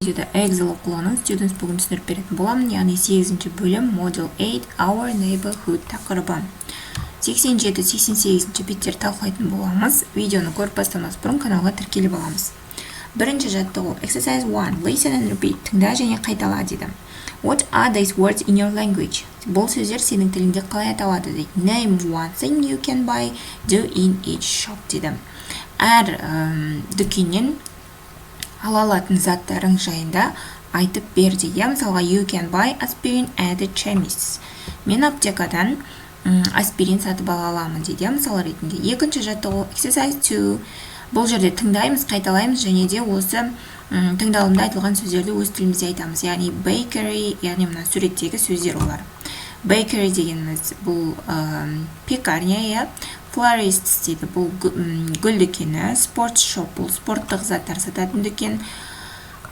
видеода Эксель оқылығының students бүгін түсіндіріп беретін боламын, яғни 8-ші бөлім Module 8 Our Neighbourhood тақырыбы. 87-88-ші беттер талқылайтын боламыз. Видеоны көріп бастамас бұрын каналға тіркеліп аламыз. Бірінші жаттығу Exercise 1 Listen and repeat. Тыңда және қайтала дейді. What are these words in your language? Бұл сөздер сенің тіліңде қалай аталады дейді. Name one thing you can buy, do in each shop дейді. Әр дүкеннен ала алатын заттарың жайында айтып бер дейді. Мысалға, you can buy aspirin at the chemist. Мен аптекадан аспирин сатып ала аламын дейді. Мысал ретінде. Екінші жаттығу Exercise 2. Бұл жерде тыңдаймыз, қайталаймыз және де осы тыңдалымда айтылған сөздерді өз тілімізде айтамыз. Яғни bakery, яғни мына суреттегі сөздер олар. Bakery дегеніміз бұл пекарня, florist дейді, бұл гүл дүкені, sport shop, бұл спорттық заттар сататын дүкен,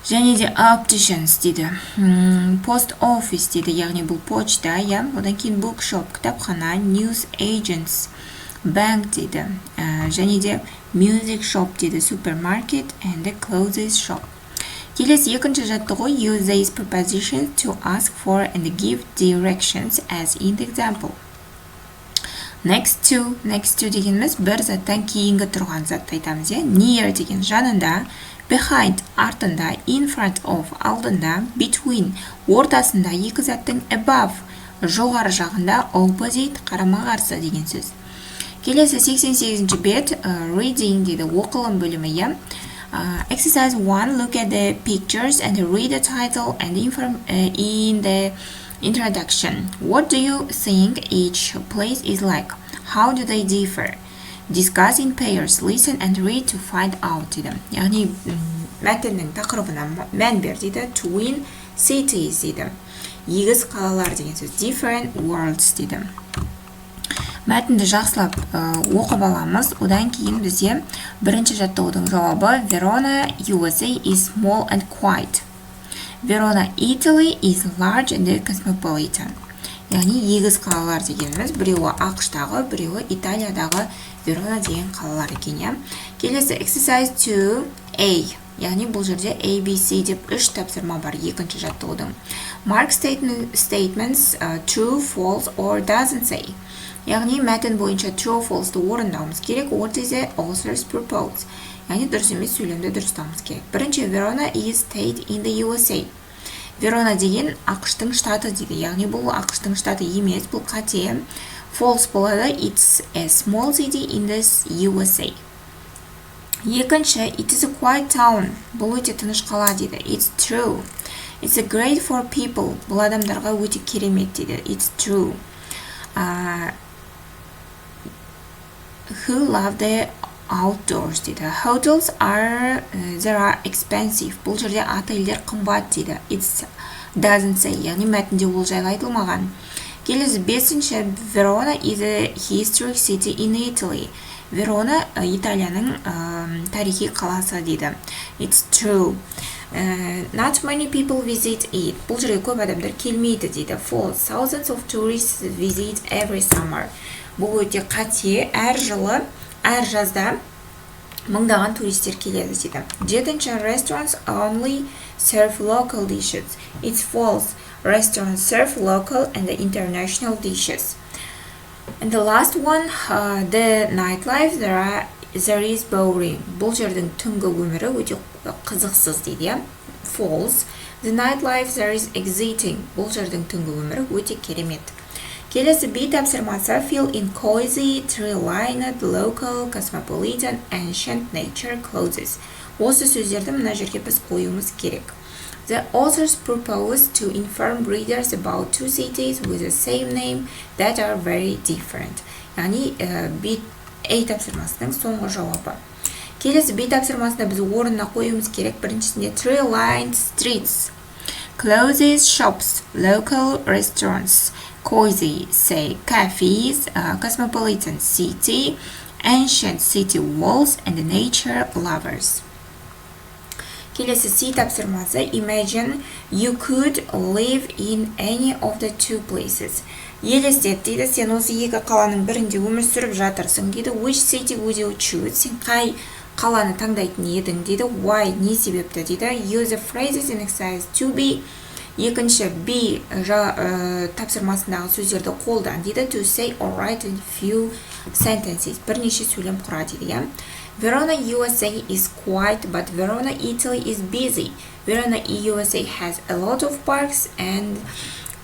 және де opticians дейді, post office дейді, яғни бұл почта, одан кейін bookshop, кітапхана, news agents, bank дейді, және де music shop дейді, supermarket and the clothes shop. Келесі екінші жаттығу use these prepositions to ask for and give directions as in the example. Next to дегеніміз бір заттан кейінгі тұрған затты айтамыз. Near деген жанында, behind артында, in front of алдында, between ортасында, екі заттың above жоғары жағында, opposite қарама-қарсы деген сөз. Келесі 88-ші бет reading дейді, оқылым бөлімі. Exercise 1 look at the pictures and read the title and in the introduction. What do you think each place is like? How do they differ? Discuss in pairs, listen and read to find out дейді. Яғни мәтіннің тақырыбына мән бер дейді. Twin cities дейді. Егіз қалалар деген сөз. Different worlds дейді. Мәтінді жақсылап оқып аламыз. Одан кейін бізде бірінші жаттығудың жауабы Verona USA is small and quiet. Verona Italy is large and cosmopolitan. Яғни егіз қалалар дегеніміз біреуі ақш-тағы, біреуі Италиядағы Verona деген қалалар екен. Келесі Exercise 2A. Яғни бұл жерде ABC деп 3 тапсырма бар екінші жаттығудың. Mark statements true, false or doesn't say. Яғни мәтін бойынша true, false-ды орындауымыз керек. What is the author's purpose? Яғни дұрыс емес сөйлемді дұрыстауымыз керек. Бірінші, Verona is state in the USA. Verona деген ақш-тың штаты дейді. Яғни бұл ақш-тың штаты емес, бұл қате. False болады. It's a small city in the USA. Екінші, it is a quiet town. Бұл өте тыныш қала дейді. It's true. It's great for people. Бұл адамдарға өте керемет дейді. It's true. Who love the outdoors дейді. Hotels are expensive. Бұл жерде отельдер қымбат дейді. It doesn't say. Яғни мәтінде ол жайлы айтылмаған. Келесі 5-ші Verona is a historic city in Italy. Verona Италияның тарихи қаласы дейді. It's true. Not many people visit it. Бұл жерге көп адамдар келмейді дейді. False. Thousands of tourists visit every summer. Бұл өте қате. Әр жылы, әр жазда мыңдаған туристер келеді дейді. 7-ші Restaurants only serve local dishes. It's false. Restaurants serve local and international dishes. And the last one, the nightlife there is boring. Бұл жердің түнгі өмірі өте қызықсыз дейді. False. The nightlife there is exciting. Бұл жердің түнгі өмірі өте керемет. Келесі B тапсырмасы fill in cozy, tree-lined, local, cosmopolitan, ancient, nature, clothes. Осы сөздерді мына жерге біз қоюымыз керек. The authors propose to inform readers about two cities with the same name that are very different. Яғни A тапсырмасының соңғы жауабы. Келесі B тапсырмасында біз орнына қоюымыз керек. Біріншісінде tree-lined streets, clothes shops, local restaurants, cozy say cafes, cosmopolitan city, ancient city walls and nature lovers. Келесі C тапсырмасы imagine you could live in any of the two places. Елестет дейді, сен осы екі қаланың бірінде өмір сүріп жатырсың дейді. Which city would you choose? Сен қай қаланы таңдайтын едің дейді. Why? Не себепті дейді. Use the phrases in exercise to be. Екінші, be тапсырмасындағы сөздерді қолдан дейді. To say or write in few sentences. Бірнеше сөйлем құра дейді. Verona USA is quiet, but Verona Italy is busy. Verona USA has a lot of parks and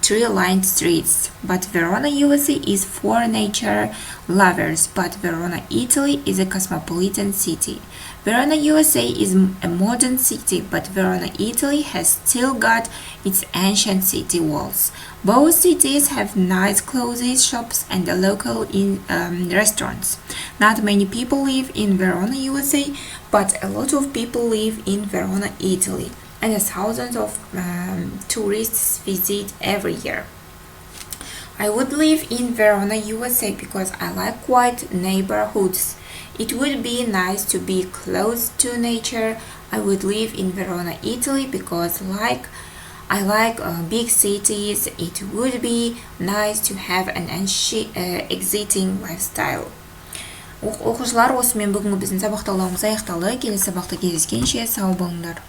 tree-lined streets, but Verona USA is for nature lovers, but Verona Italy is a cosmopolitan city. Verona USA is a modern city, but Verona Italy has still got its ancient city walls. Both cities have nice clothes shops and local restaurants. Not many people live in Verona USA, but a lot of people live in Verona Italy. And thousands of tourists visit every year. I would live in Verona USA because I like quiet neighborhoods. It would be nice to be close to nature. I would live in Verona, Italy because I like big cities. It would be nice to have an exciting lifestyle. Оқушылар, осымен бүгінгі біздің сабақтауларымыз аяқталды. Келесі сабақта кездескенше сау болыңдар.